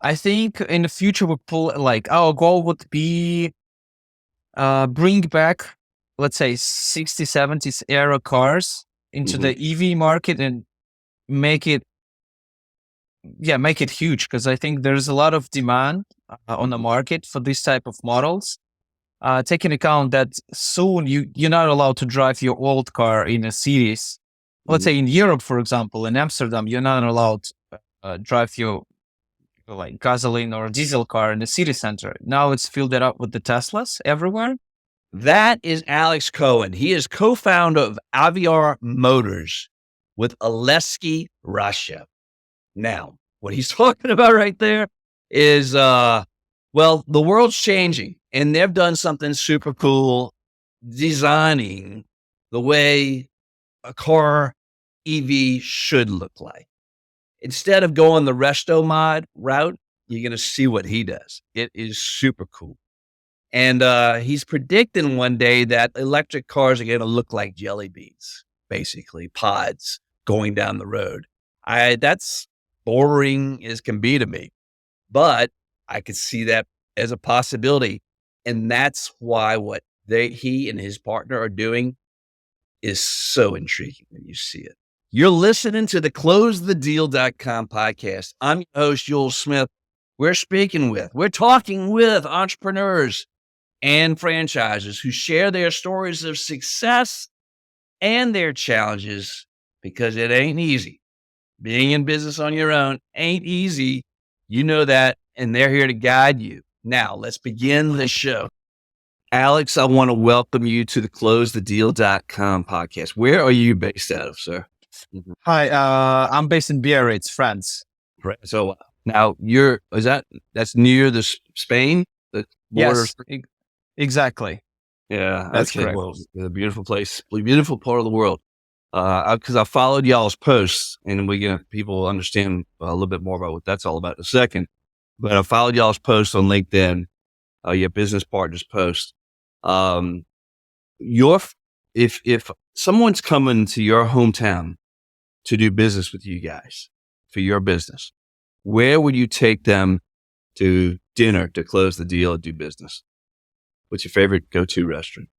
I think in the future we pull like our goal would be bring back, let's say 60s, 70s era cars into Mhm. the EV market and make it, make it huge. Cause I think there's a lot of demand on the market for this type of models. Taking account that soon you're not allowed to drive your old car in a cities. Let's Mhm. say in Europe, for example, in Amsterdam, you're not allowed to drive your like gasoline or diesel car in the city center. Now it's filled it up with the Teslas everywhere. That is Alex Kohen. He is co-founder of Aviar Motors with Aleksei Rachev. Now, what he's talking about right there is, well, the world's changing and they've done something super cool, designing the way a car EV should look like. Instead of going the Resto-Mod route, you're going to see what he does. It is super cool. And he's predicting one day that electric cars are going to look like jelly beans, basically pods going down the road. That's boring as can be to me, but I could see that as a possibility. And that's why what he and his partner are doing is so intriguing when you see it. You're listening to the CloseTheDeal.com podcast. I'm your host, Ewell Smith. We're talking with entrepreneurs and franchisers who share their stories of success and their challenges, because it ain't easy. Being in business on your own ain't easy. You know that, and they're here to guide you. Now, let's begin the show. Alex, I want to welcome you to the CloseTheDeal.com podcast. Where are you based out of, sir? Hi, I'm based in Biarritz, France. Right. So now that's near the Spain, the border? Yes, exactly. Yeah. That's Okay. correct. Well, a beautiful place, beautiful part of the world. Because I followed y'all's posts, and people understand a little bit more about what that's all about in a second. But I followed y'all's posts on LinkedIn, your business partners post. If someone's coming to your hometown to do business with you guys for your business, where would you take them to dinner to close the deal and do business? What's your favorite go-to restaurant?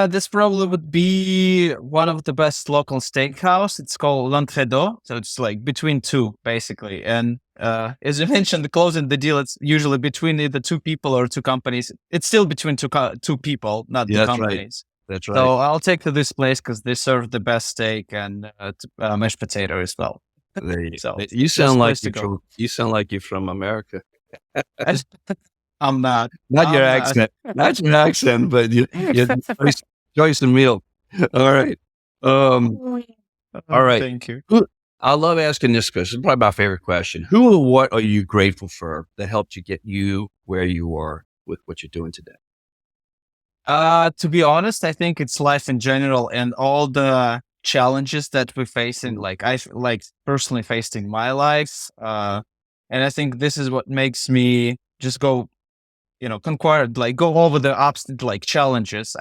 This probably would be one of the best local steakhouse. It's called L'Entredo. So it's like between two, basically. And as you mentioned, the closing the deal, it's usually between either two people or two companies. It's still between two people, not the That's right. companies. That's right. So I'll take to this place because they serve the best steak and mashed potato as well. There you So You sound like place to go. you sound like you're from America. I'm not. Not your I'm accent, not your accent, but you choice and meal. All right. All right. Thank you. I love asking this question. It's probably my favorite question. Who or what are you grateful for that helped you get you where you are with what you're doing today? To be honest, I think it's life in general and all the challenges that we face in, like I personally faced in my life. And I think this is what makes me just go, conquer, like go over the challenges.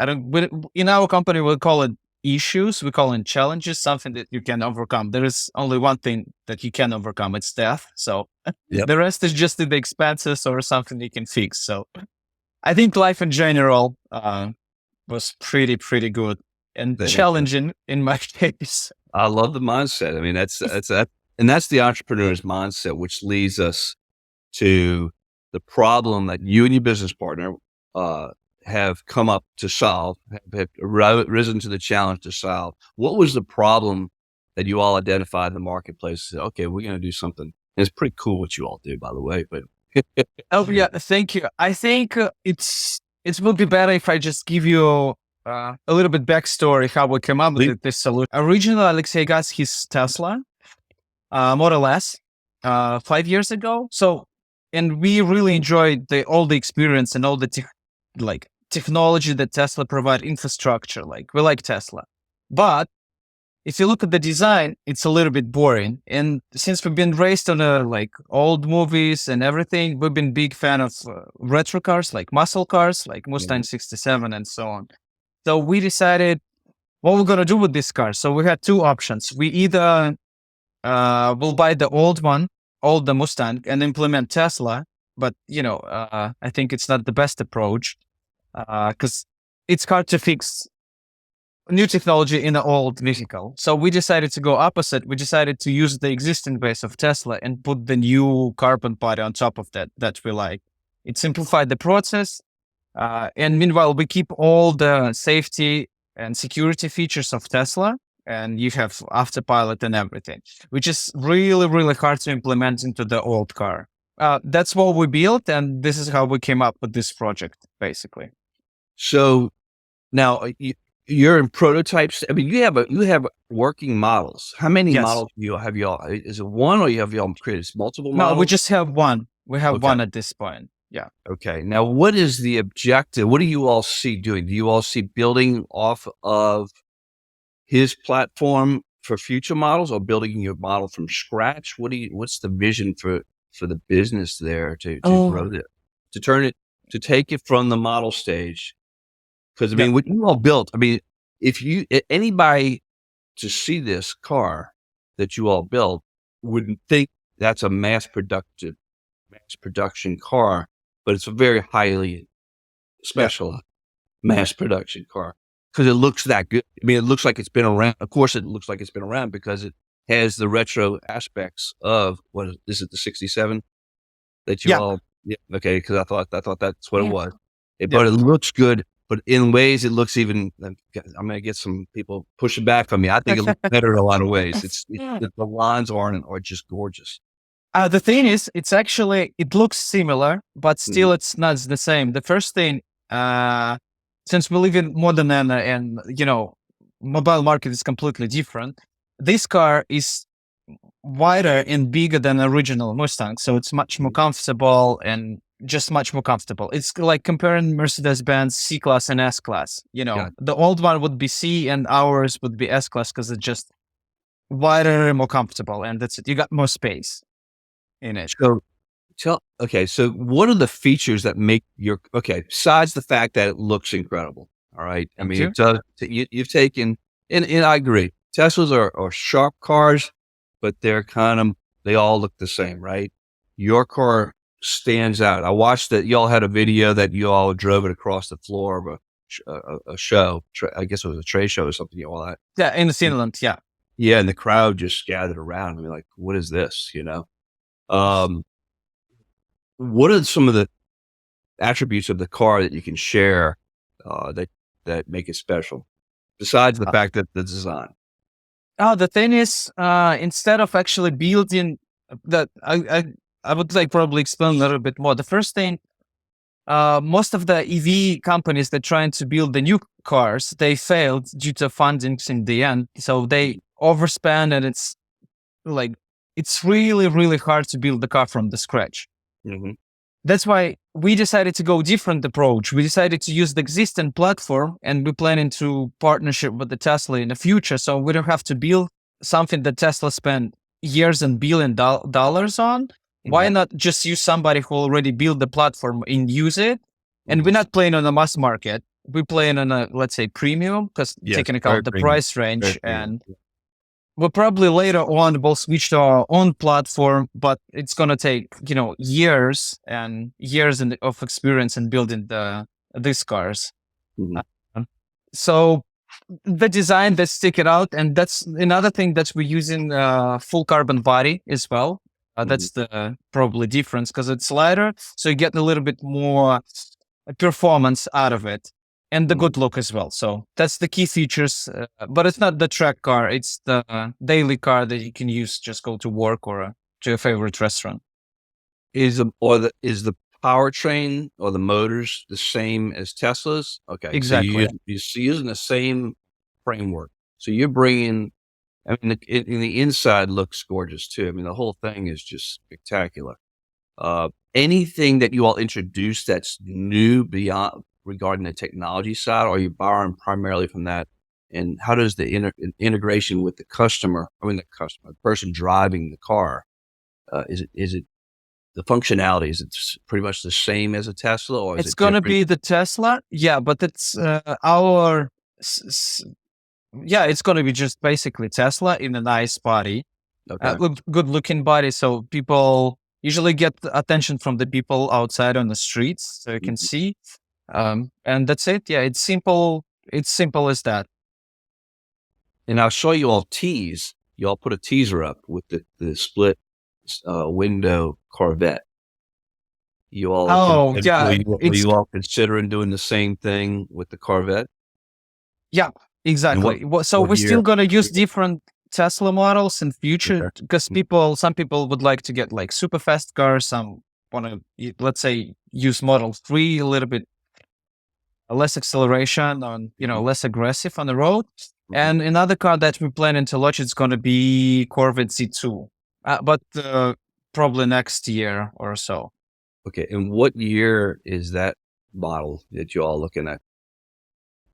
In our company, we call it issues. We call it challenges, something that you can overcome. There is only one thing that you can overcome. It's death. So Yep. the rest is just the expenses or something you can fix. So I think life in general was pretty good and challenging in my case. I love the mindset. I mean, that's the entrepreneur's mindset, which leads us to the problem that you and your business partner have come up to solve, have risen to the challenge to solve. What was the problem that you all identified in the marketplace? Said, okay, we're going to do something. And it's pretty cool what you all do, by the way. But Oh yeah, thank you. I think it will be better if I just give you a little bit backstory how we came up with this solution. Originally, Aleksei got his Tesla Model S 5 years ago. So, and we really enjoyed all the experience and all the technology that Tesla provide, infrastructure. Like we like Tesla, but if you look at the design, it's a little bit boring. And since we've been raised on old movies and everything, we've been big fan of retro cars, like muscle cars, like Mustang 67 and so on. So we decided what we're going to do with this car. So we had two options. We either will buy the old one all the Mustang and implement Tesla. But, I think it's not the best approach because it's hard to fix new technology in an old vehicle. So we decided to go opposite. We decided to use the existing base of Tesla and put the new carbon body on top of that we like. It simplified the process. And meanwhile, we keep all the safety and security features of Tesla, and you have autopilot and everything, which is really, really hard to implement into the old car. That's what we built, and this is how we came up with this project, basically. So now you're in prototypes. I mean, you have working models. How many Yes. models do you have? Y'all, is it one, or you have y'all created multiple models? No, we just have one. We have Okay. one at this point. Yeah. Okay. Now, what is the objective? What do you all see doing? Do you all see building off of his platform for future models, or building your model from scratch? What's the vision for the business there to grow it, to turn it, to take it from the model stage? Because I mean, what you all built, I mean, if anybody to see this car that you all built wouldn't think that's a mass production car, but it's a very highly special mass production car because it looks that good. I mean, it looks like it's been around. Of course, it looks like it's been around because it has the retro aspects of is it the 67 that you all? Yeah, okay, because I thought that's what it was. But it looks good. But in ways, it looks even. I'm going to get some people pushing back on me. I think it looks better in a lot of ways. The lines are just gorgeous. The thing is, it looks similar, but still it's not the same. The first thing, since we live in modern era and, mobile market is completely different, this car is wider and bigger than original Mustang. So it's much more comfortable and just much more comfortable. It's like comparing Mercedes-Benz C-Class and S-Class. The old one would be C and ours would be S-Class because it's just wider and more comfortable. And that's it. You got more space in it. So what are the features that make besides the fact that it looks incredible? All right. I mean, it does. You've taken, and I agree. Teslas are sharp cars, but they all look the same, right? Your car stands out. I watched that y'all had a video that you all drove it across the floor of a show. I guess it was a trade show or something. All that. Yeah, in Finland. Yeah. Yeah, and the crowd just gathered around. We're like, "What is this?" What are some of the attributes of the car that you can share that make it special, besides the fact that the design? The thing is, instead of actually building that, I would like probably explain a little bit more. The first thing, most of the EV companies that trying to build the new cars, they failed due to fundings in the end. So they overspend, and it's really, really hard to build the car from the scratch. Mm-hmm. That's why we decided to go different approach. We decided to use the existing platform, and we're planning to partnership with the Tesla in the future. So we don't have to build something that Tesla spent years and $billion on. Why not just use somebody who already built the platform and use it? And we're not playing on the mass market. We're playing on a, let's say, premium, because taking account the price range. And we'll probably later on we'll switch to our own platform, but it's going to take, years and years of experience in building these cars. So the design, that stick it out. And that's another thing that we're using full carbon body as well. That's the probably difference because it's lighter. So you get a little bit more performance out of it and the good look as well. So that's the key features, but it's not the track car. It's the daily car that you can use, just go to work or to your favorite restaurant. Is the powertrain or the motors the same as Tesla's? Okay. Exactly. So you're using the same framework. So you're bringing, I mean, the inside looks gorgeous too. I mean, the whole thing is just spectacular. Anything that you all introduced that's new beyond regarding the technology side, or are you borrowing primarily from that? And how does the integration with the customer, the person driving the car, is it the functionality? Is it pretty much the same as a Tesla, or is it's going to be the Tesla? Yeah, but it's it's going to be just basically Tesla in a nice body. Okay. good looking body. So people usually get attention from the people outside on the streets, so you can see. And that's it. Yeah, it's simple. It's simple as that. And I'll show you all tease. You all put a teaser up with the split window Corvette. You all, Oh, yeah, were it's you all considering doing the same thing with the Corvette? yeah, And exactly. So what we're still year? gonna use different Tesla models in future Okay. because some people would like to get like super fast cars. Some want to, let's say, use Model 3 a little bit less acceleration on, less aggressive on the road. And another car that we're planning to launch is going to be Corvette Z2, but probably next year or so. Okay. And what year is that model that you all looking at?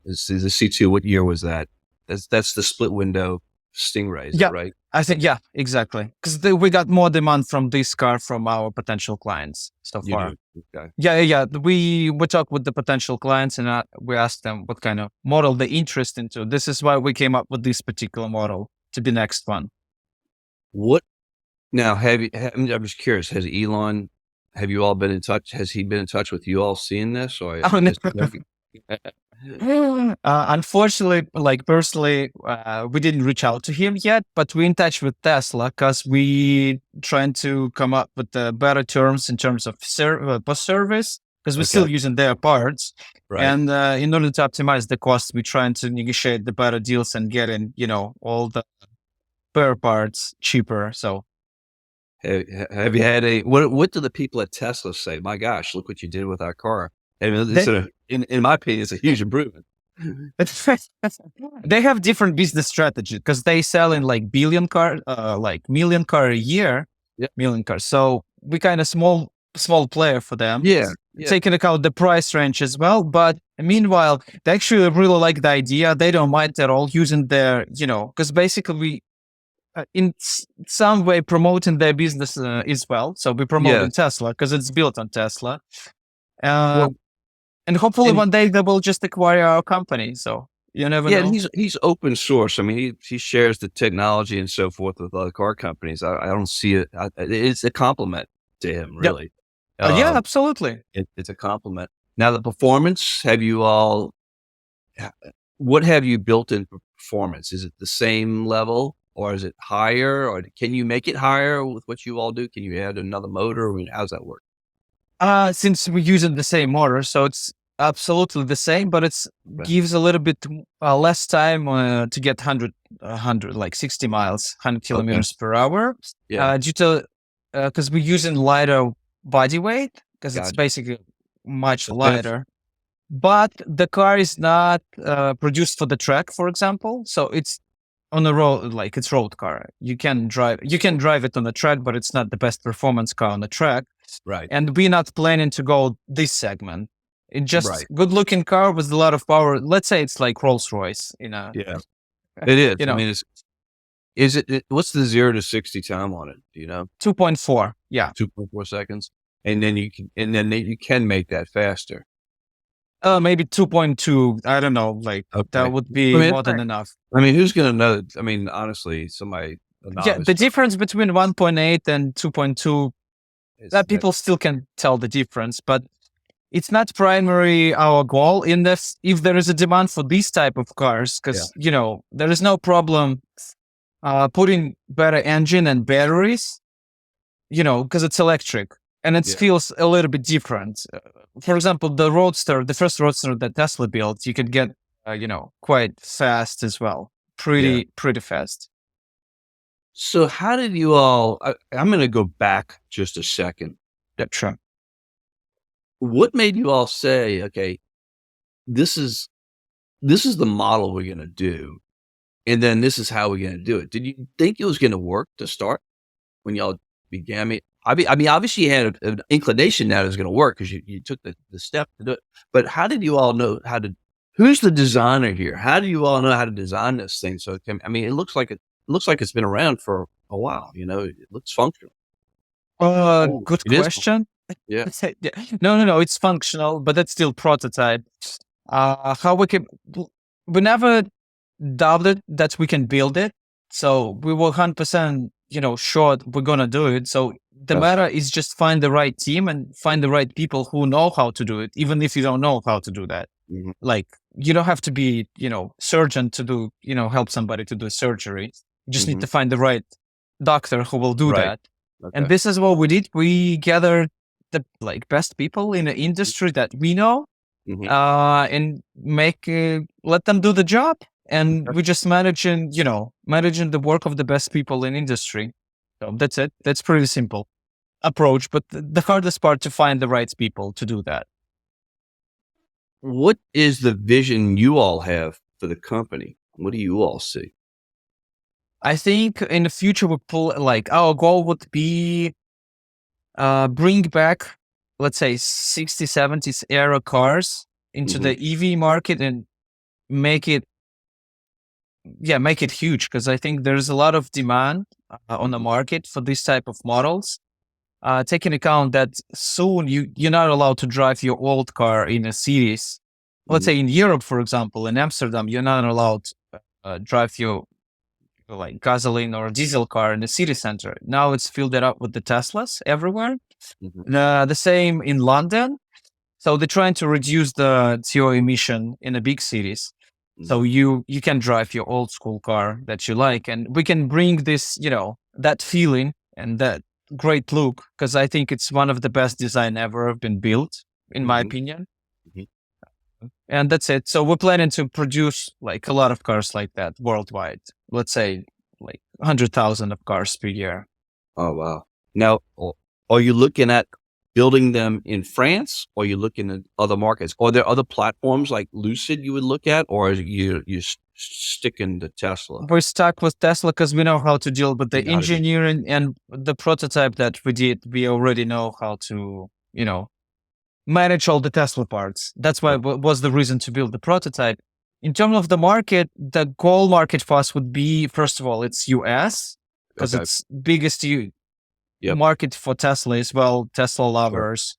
Is the C2? What year was that? That's the split window Stingray, is Yeah, that right? I think, yeah, exactly. Because we got more demand from this car from our potential clients so You far. do. Okay. Yeah. We talk with the potential clients and we ask them what kind of model they interest into. This is why we came up with this particular model to be next one. What now? I'm just curious. Has Elon? Have you all been in touch? Has he been in touch with you all seeing this, or Oh, no. just Unfortunately, like personally, we didn't reach out to him yet, but we're in touch with Tesla because we trying to come up with better terms in terms of post service because we're still Okay. using their parts. right? And in order to optimize the cost, we're trying to negotiate the better deals and getting, all the spare parts cheaper. So Have you had what do the people at Tesla say? My gosh, look what you did with our car. I mean, in my opinion, it's a huge improvement. they have different business strategies because they sell in like million car a year, Yeah. million cars. So we kind of small player for them. Yeah. Taking account the price range as well. But meanwhile, they actually really like the idea. They don't mind at all using their, because basically we, in some way promoting their business as well. So we're promoting Tesla because it's built on Tesla. Well, And hopefully and one day they will just acquire our company. So you never yeah, know. and he's open source. I mean, he shares the technology and so forth with other car companies. I don't see it. It's a compliment to him, Yep. really. Yeah, absolutely. It's a compliment. Now, the performance. What have you built in for performance? Is it the same level, or is it higher, or can you make it higher with what you all do? Can you add another motor? I mean, how's that work? Since we're using the same motor, so it's absolutely the same, but it's Okay. gives a little bit less time to get 100, like 60 miles, 100 kilometers per hour. Yeah. Due to because we're using lighter body weight because it's Gotcha. basically much So that's- lighter. But the car is not produced for the track, for example. So it's on the road, like it's road car. You can drive it on the track, but it's not the best performance car on the track. Right. And we're not planning to go this segment. It's just Right. good looking car with a lot of power. Let's say it's like Rolls Royce, Yeah. It is. You know. I mean, what's the 0 to 60 time on it? Do you know? 2.4. Yeah. 2.4 seconds. And then you can make that faster. Maybe 2.2. I don't know. Like Okay. that would be I mean, more than enough. I mean, who's going to know? I mean, honestly, a Yeah. novice The difference between 1.8 and 2.2, that people still can tell the difference, but it's not primary our goal in this. If there is a demand for these type of cars, because there is no problem putting better engine and batteries, because it's electric and it feels a little bit different. For example, the first Roadster that Tesla built, you could get quite fast as well, pretty fast. So how did you all? I'm going to go back just a second. That's true. What made you all say, okay, this is the model we're going to do, and then this is how we're going to do it? Did you think it was going to work to start when y'all began? I mean, obviously you had an inclination that it was going to work because you took the step to do it. But how did you all know how to? Who's the designer here? How do you all know how to design this thing? So it looks like it's been around for a while. It looks functional. Good question. Yeah. No, it's functional, but that's still prototype. How we never doubted that we can build it. So we were 100% sure we're going to do it. So the matter is just find the right team and find the right people who know how to do it, even if you don't know how to do that. Mhm. Like, you don't have to be, surgeon to do, help somebody to do surgery. You just need to find the right doctor who will do Right. that. Okay. And this is what we did. We gathered the best people in the industry that we know, Mhm. and let them do the job. And Okay. we just managing the work of the best people in industry. So that's it. That's pretty simple approach, but the hardest part to find the right people to do that. What is the vision you all have for the company? What do you all see? I think in the future our goal would be bring back, let's say, 60s, 70s era cars into the EV market and make it huge, because I think there's a lot of demand on the market for this type of models. Taking account that soon you're not allowed to drive your old car in a cities. Let's say in Europe, for example, in Amsterdam, you're not allowed to drive your gasoline or diesel car in the city center. Now it's filled it up with the Teslas everywhere. The same in London. So they're trying to reduce the CO emission in the big cities. So you can drive your old school car that you like, and we can bring this, that feeling and that great look, because I think it's one of the best design ever been built, in my opinion. Mhm. And that's it. So we're planning to produce a lot of cars like that worldwide. Let's say 100,000 of cars per year. Oh, wow. Now, are you looking at building them in France, or are you looking at other markets? Are there other platforms like Lucid you would look at, or are you sticking to Tesla? We're stuck with Tesla because we know how to deal with the You know how to do- engineering and the prototype that we did. We already know how to, manage all the Tesla parts. That's why was the reason to build the prototype. In terms of the market, the goal market for us would be, first of all, it's US, because Okay. it's biggest Yep. market for Tesla as well, Tesla lovers.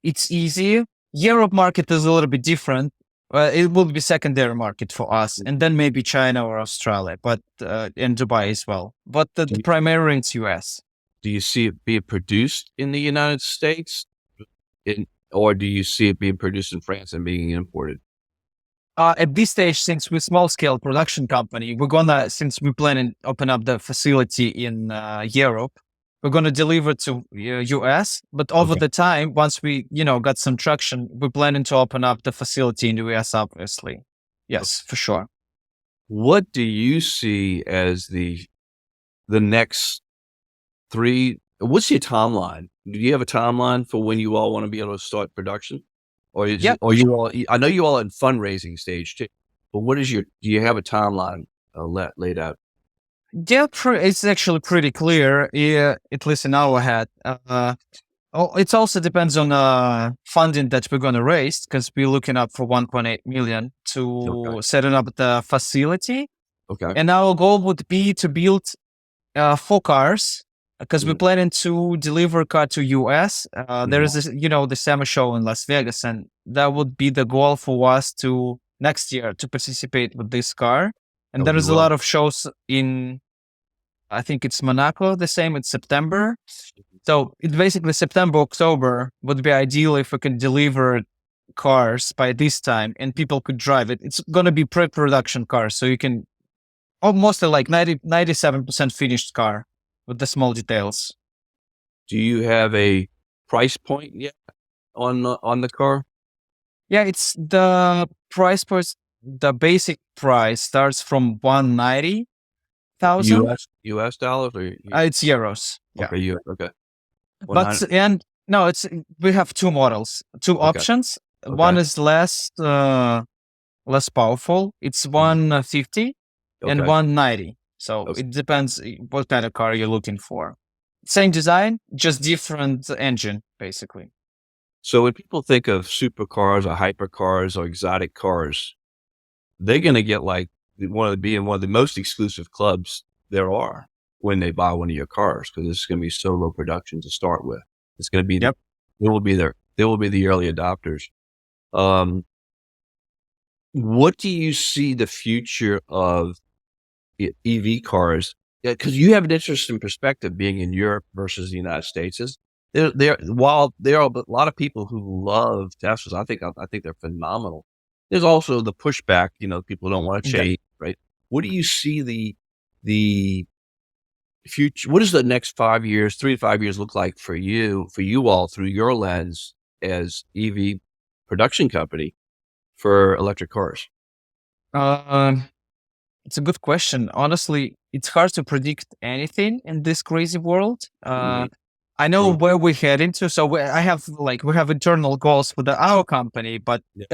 It's easy. Europe market is a little bit different. It will be secondary market for us, and then maybe China or Australia, but and Dubai as well. But the primary it's US. Do you see it being produced in the United States, or do you see it being produced in France and being imported? At this stage, since we're small scale production company, since we plan to open up the facility in Europe, we're gonna deliver to US. But over the time, once we got some traction, we're planning to open up the facility in the US. Obviously, yes, for sure. What do you see as the next three? What's your timeline? Do you have a timeline for when you all want to be able to start production? Or is Yep. it, or you all? I know you all in fundraising stage too, but what is do you have a timeline laid out? Yeah, it's actually pretty clear. Yeah, at least in our head. It also depends on funding that we're going to raise, because we're looking up for 1.8 million to setting up the facility. Okay. And our goal would be to build 4 cars, because we're planning to deliver a car to US. There is this, the SEMA show in Las Vegas, and that would be the goal for us to next year to participate with this car. And there is a lot of shows in, I think it's Monaco, the same in September. So it's basically September, October would be ideal if we can deliver cars by this time and people could drive it. It's going to be pre-production cars, so you can almost 97% finished car with the small details. Do you have a price point yet on the car? Yeah, it's the price point. The basic price starts from 190,000. US dollars or It's euros. Yeah. okay, okay. But we have 2 models, 2 options. One is less powerful. It's 150 and 190. So it depends what kind of car you're looking for. Same design, just different engine, basically. So when people think of supercars or hypercars or exotic cars, they're going to get be in one of the most exclusive clubs there are when they buy one of your cars, because it's going to be so low production to start with. It's going to be, they will be the early adopters. What do you see the future of EV cars Yeah, because you have an interesting perspective being in Europe versus the United States. While there are a lot of people who love Teslas, I think they're phenomenal. There's also the pushback. People don't want to Okay. change, right? What do you see the future? What does the next 5 years, 3 to 5 years look like for you all through your lens as EV production company for electric cars? Um, it's a good question. Honestly, it's hard to predict anything in this crazy world. Mhm. I know True. where we head into. So we have internal goals for our company, but Yeah.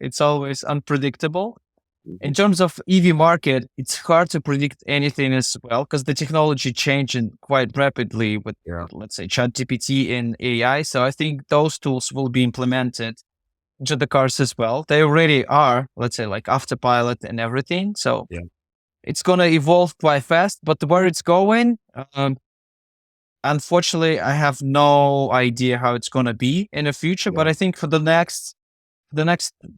it's always unpredictable. In Mhm. terms of EV market, it's hard to predict anything as well because the technology changing quite rapidly with, Yeah. let's say, ChatGPT and AI. So I think those tools will be implemented into the cars as well. They already are, let's say, like autopilot and everything. So Yeah. it's going to evolve quite fast. But where it's going, unfortunately, I have no idea how it's going to be in the future. Yeah. But I think for the next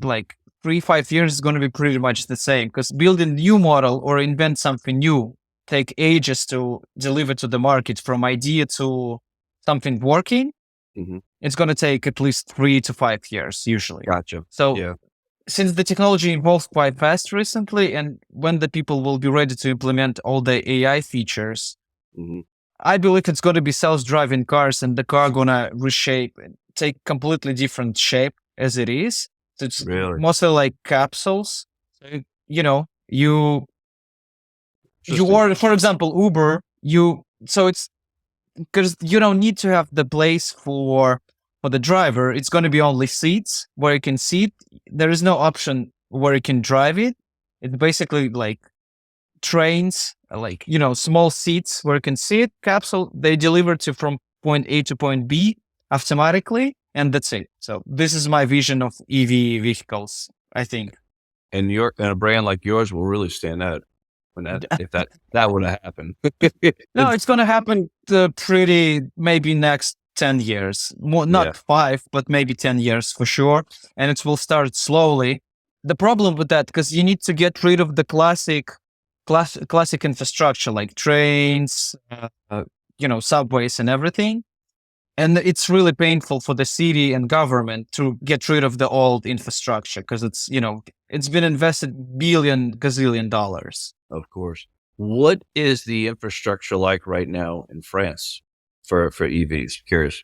like 3-5 years is going to be pretty much the same because build a new model or invent something new take ages to deliver to the market from idea to something working. Hmm. It's going to take at least 3 to 5 years usually. Gotcha. So Yeah. since the technology evolved quite fast recently and when the people will be ready to implement all the AI features, Hmm. I believe it's going to be self-driving cars and the car going to reshape and take completely different shape as it is. So it's Really mostly like capsules. So, you interesting. are, for example, Uber, so it's because you don't need to have the place for the driver. It's going to be only seats where you can sit. There is no option where you can drive it. It's basically like trains, like, small seats where you can sit, capsule. They deliver to from point A to point B automatically, and that's it. So this is my vision of EV vehicles, I think. And a brand like yours will really stand out when if that would have happened. No, it's going to happen pretty maybe next 10 years. More, Yeah. not 5, but maybe 10 years for sure. And it will start slowly. The problem with that, because you need to get rid of the classic infrastructure like trains, subways and everything. And it's really painful for the city and government to get rid of the old infrastructure because it's been invested gazillion dollars. Of course. What is the infrastructure like right now in France for EVs? Curious.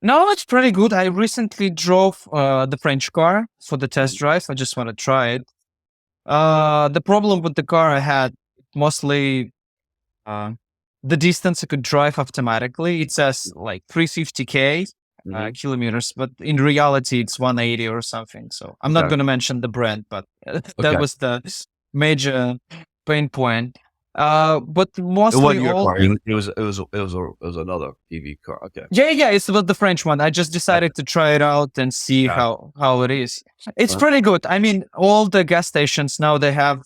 No, it's pretty good. I recently drove the French car for the test drive. I just want to try it. The problem with the car I had mostly uh, the distance I could drive automatically. It says like 350k Hmm. kilometers, but in reality it's 180 or something. So I'm not Okay. going to mention the brand, but that Okay. was the major pain point. But It mostly wasn't your all. car. It was another EV car. Okay. Yeah, it's about the French one. I just decided to try it out and see Got it. how it is. It's Uh-huh. pretty good. I mean, all the gas stations now they have,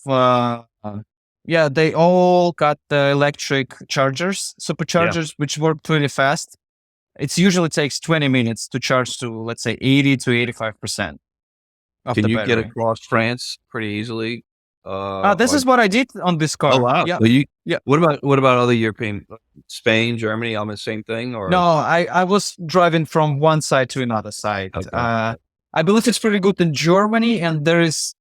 they all got the electric chargers, superchargers, which work pretty fast. It usually takes 20 minutes to charge to, let's say, 80 to 85% of Can the you get battery. across France pretty easily? This is what I did on this car. Oh wow! Yeah. So Yeah. What about other European, Spain, Germany? On the same thing, or No, I was driving from one side to another side. okay? I believe it's pretty good in Germany, and there is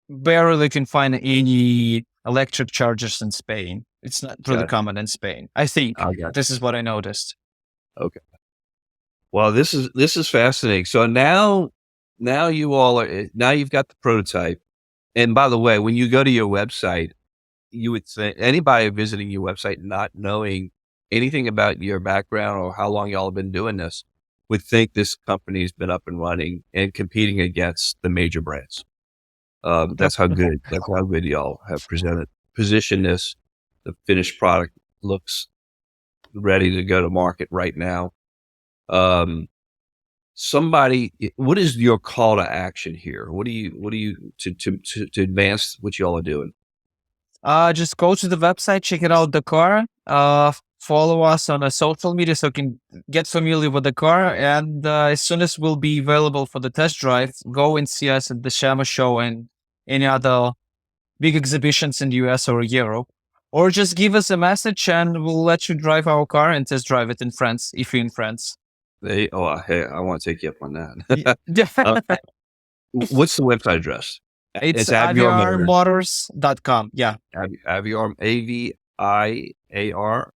barely can find any electric chargers in Spain. It's not really Got it. common in Spain. I think I got it. this is what I noticed. Okay. Well, this is fascinating. So now you've got the prototype. And by the way, when you go to your website, you would say anybody visiting your website not knowing anything about your background or how long y'all have been doing this would think this company's been up and running and competing against the major brands. That's how good y'all have positioned this. The finished product looks ready to go to market right now. What is your call to action here? What do you to advance what y'all are doing? Just go to the website, check it out the car. Follow us on social media so you can get familiar with the car. And as soon as we'll be available for the test drive, go and see us at the SHAMA show and any other big exhibitions in the US or Europe. Or just give us a message and we'll let you drive our car and test drive it in France, if you're in France. Hey, I want to take you up on that. Yeah. What's the website address? It's Aviar Motors. aviarmotors.com. Yeah. Aviar, AVIAR,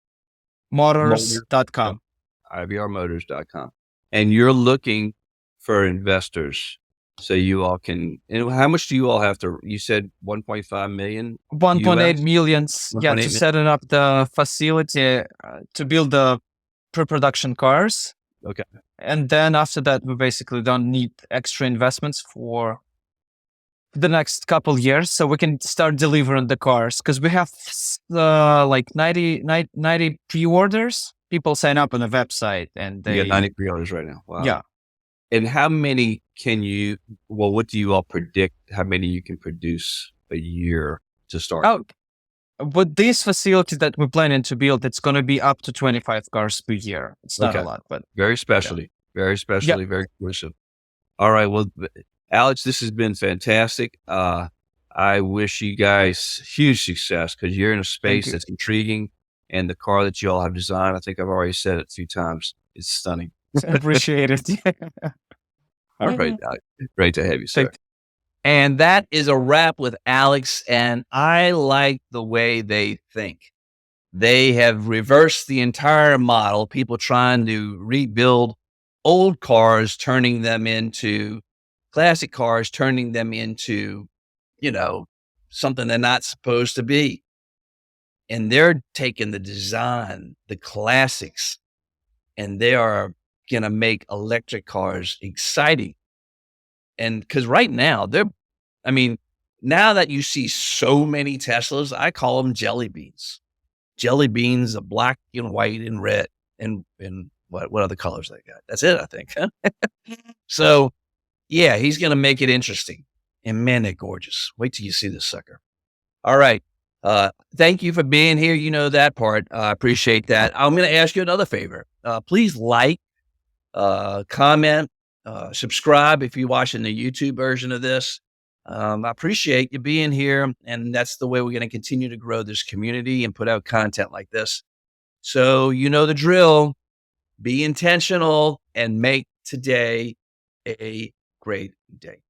Motors.com. aviarmotors.com. And you're looking for investors so you all can, and how much do you all have to, you said 1.5 million? 1.8 millions. Yeah, 1.8 to million. setting up the facility to build the pre-production cars. Okay. And then after that, we basically don't need extra investments for the next couple years. So we can start delivering the cars because we have like 90 pre-orders. People sign up on the website and they You got 90 pre-orders right now. Wow. Yeah. And how many what do you all predict how many you can produce a year to start? Oh, with this facility that we're planning to build, it's going to be up to 25 cars per year. It's not a lot, but very specialty, very exclusive. All right. Well, Alex, this has been fantastic. I wish you guys huge success because you're in a space that's intriguing, and the car that you all have designed, I think I've already said it a few times, it's stunning. I appreciate it. All right. Great to have you, sir. And that is a wrap with Alex. And I like the way they think. They have reversed the entire model. People trying to rebuild old cars, turning them into classic cars, turning them into, something they're not supposed to be. And they're taking the design, the classics, and they are going to make electric cars exciting. And because right now now that you see so many Teslas, I call them jelly beans. Jelly beans of black and white and red and what other colors they got. That's it, I think. So yeah, he's going to make it interesting. And man, they're gorgeous. Wait till you see this sucker. All right. Thank you for being here. You know that part. I appreciate that. I'm going to ask you another favor. Please like, comment, subscribe if you're watching the YouTube version of this. I appreciate you being here. And that's the way we're going to continue to grow this community and put out content like this. So you know the drill. Be intentional and make today a great day.